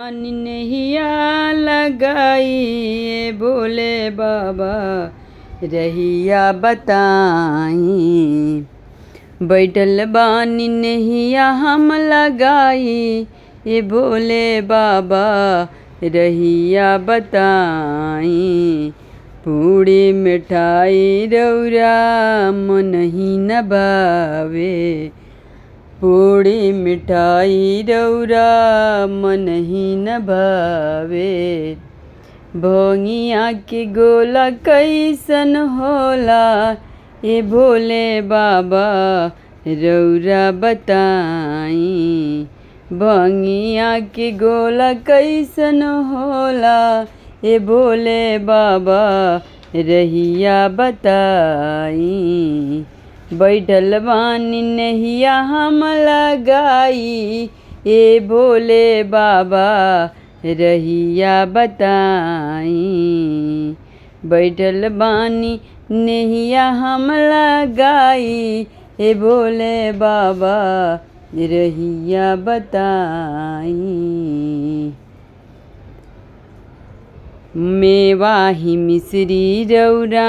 नैया लगाई भोले बाबा रहिया बताई। बैठल बानी नैया हम लगाई ये भोले बाबा रहिया बताई। पूड़ी मिठाई रौरा मन ही न भावे, पूड़ी मिठाई रौरा मन ही न भावे। भोंगिया के गोला कैसन होला ए भोले बाबा रौरा बताई। भोंगिया के गोला कैसन होला ए भोले बाबा रहिया बताई। बैठल बानी नैया हम लगाई ए भोले बाबा रहिया बताई। बैठल बानी नैया हम लगाई ए भोले बाबा रहिया बताई। मेवा ही मिश्री रौरा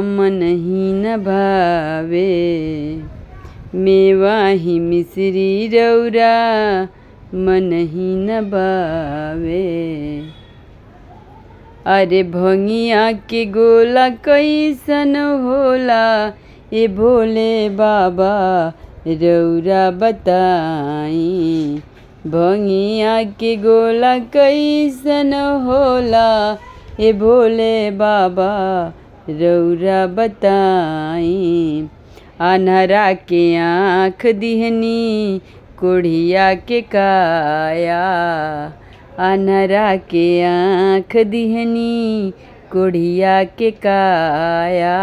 मन ही न भावे, मेवा ही मिश्री रौरा मन ही न भावे। अरे भंगिया के गोला कैसन होला ए भोले बाबा रौरा बताई। भंगिया के गोला कैसन होला ए भोले बाबा रौरा बताई। अन्हरा के आँख दिहनी कोढ़िया के काया, अन्हरा के आँख दिहनी कोढ़िया के काया।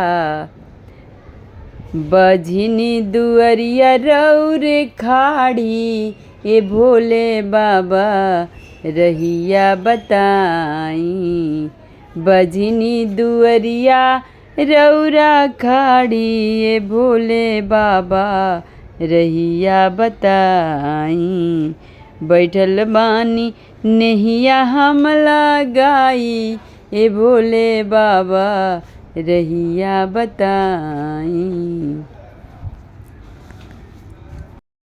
बझनी दुअरिया रौरे खाड़ी ए भोले बाबा रहिया बताई। बझनी दुअरिया रौरा खाड़ी ए भोले बाबा रहिया बताई। बैठल बानी नैया हम लगाई ए भोले बाबा रहिया बताई।